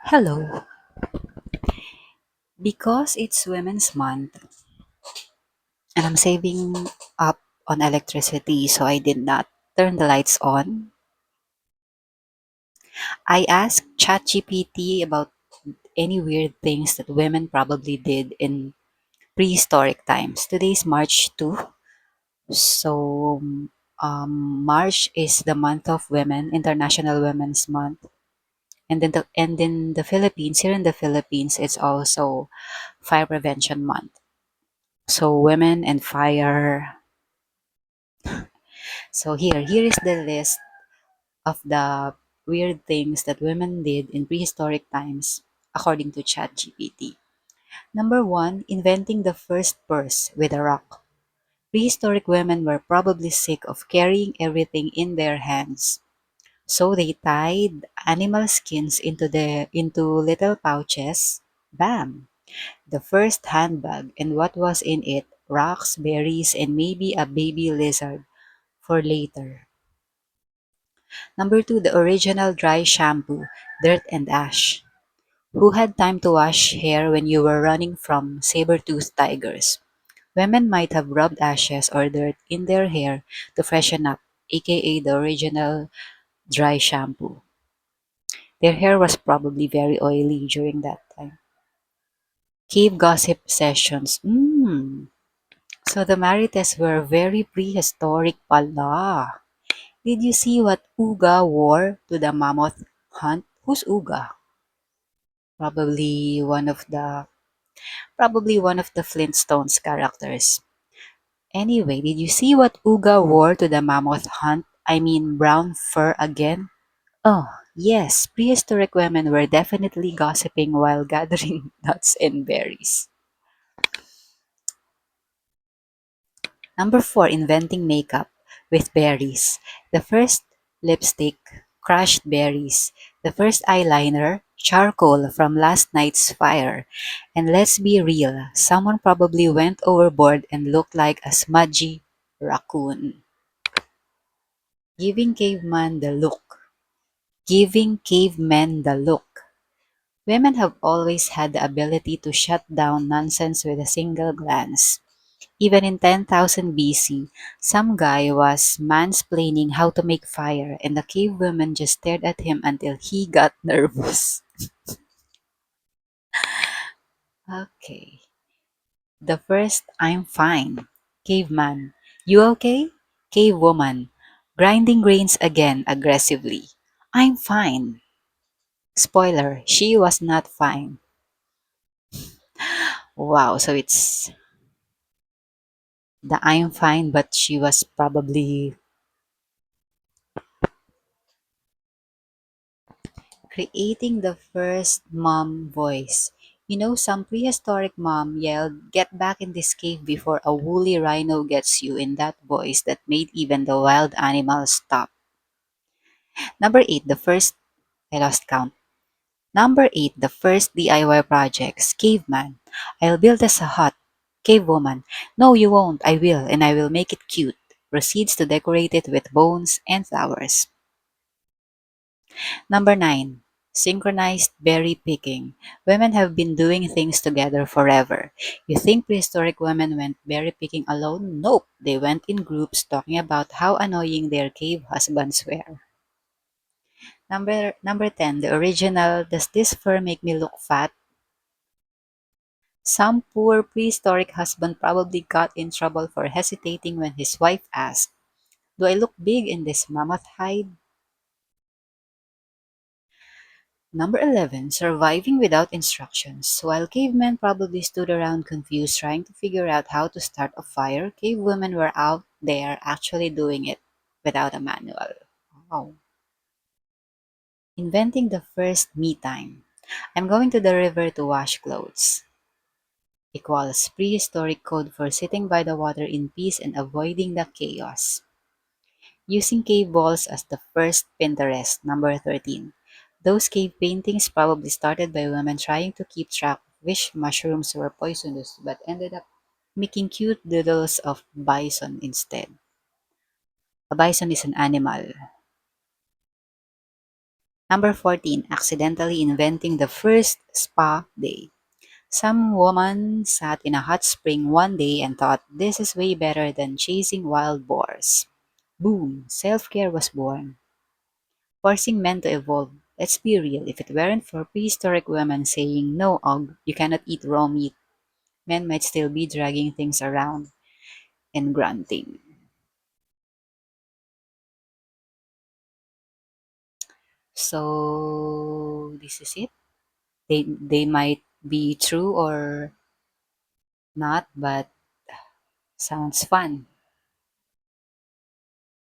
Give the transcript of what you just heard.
Hello. Because it's Women's Month and I'm saving up on electricity, so I did not turn the lights on. I asked ChatGPT about any weird things that women probably did in prehistoric times. Today's March 2, so March is the month of women, International Women's Month. And in the Philippines, here in the Philippines, it's also Fire Prevention Month. So women and fire. So here is the list of the weird things that women did in prehistoric times according to ChatGPT. Number one, inventing the first purse with a rock. Prehistoric women were probably sick of carrying everything in their hands. So they tied animal skins into little pouches. Bam! The first handbag, and what was in it? Rocks, berries, and maybe a baby lizard for later. Number two, the original dry shampoo, dirt and ash. Who had time to wash hair when you were running from saber-toothed tigers? Women might have rubbed ashes or dirt in their hair to freshen up, aka the original dry shampoo. Their hair was probably very oily during that time. Cave gossip sessions. So the Marites were very prehistoric pala. Did you see what Uga wore to the mammoth hunt? Who's Uga? Probably one of the probably one of the Flintstones characters. Anyway, did you see what Uga wore to the mammoth hunt? I mean brown fur again? Oh, yes, prehistoric women were definitely gossiping while gathering nuts and berries. Number four, inventing makeup with berries. The first lipstick, crushed berries. The first eyeliner, charcoal from last night's fire. And let's be real, someone probably went overboard and looked like a smudgy raccoon. Giving caveman the look. Giving cavemen the look. Women have always had the ability to shut down nonsense with a single glance. Even in 10,000 BC, some guy was mansplaining how to make fire, and the cave women just stared at him until he got nervous. Okay. The first, I'm fine. Caveman. You okay? Cave woman. Grinding grains again aggressively. I'm fine. Spoiler, she was not fine. Wow, so it's the I'm fine, but she was probably creating the first mom voice. You know, some prehistoric mom yelled, "Get back in this cave before a woolly rhino gets you," in that voice that made even the wild animals stop. Number eight, the first, I lost count. Number eight, the first DIY projects. Caveman. I'll build us a hut. Cave woman. No, you won't. I will, and I will make it cute. Proceeds to decorate it with bones and flowers. Number nine, synchronized berry picking. Women have been doing things together forever. You think prehistoric women went berry picking alone? Nope. They went in groups talking about how annoying their cave husbands were. Number 10, the original Does This Fur Make Me Look Fat? Some poor prehistoric husband probably got in trouble for hesitating when his wife asked, "Do I look big in this mammoth hide?" Number 11, surviving without instructions. While cavemen probably stood around confused trying to figure out how to start a fire, cave women were out there actually doing it without a manual. Wow. Inventing the first me time. I'm going to the river to wash clothes. Equals prehistoric code for sitting by the water in peace and avoiding the chaos. Using cave walls as the first Pinterest, number 13. Those cave paintings probably started by women trying to keep track of which mushrooms were poisonous but ended up making cute doodles of bison instead. A bison is an animal. Number 14, accidentally inventing the first spa day. Some woman sat in a hot spring one day and thought, this is way better than chasing wild boars. Boom, self care was born, forcing men to evolve. Let's be real, if it weren't for prehistoric women saying, no, Og, you cannot eat raw meat, men might still be dragging things around and grunting. So, this is it. They might be true or not, but sounds fun.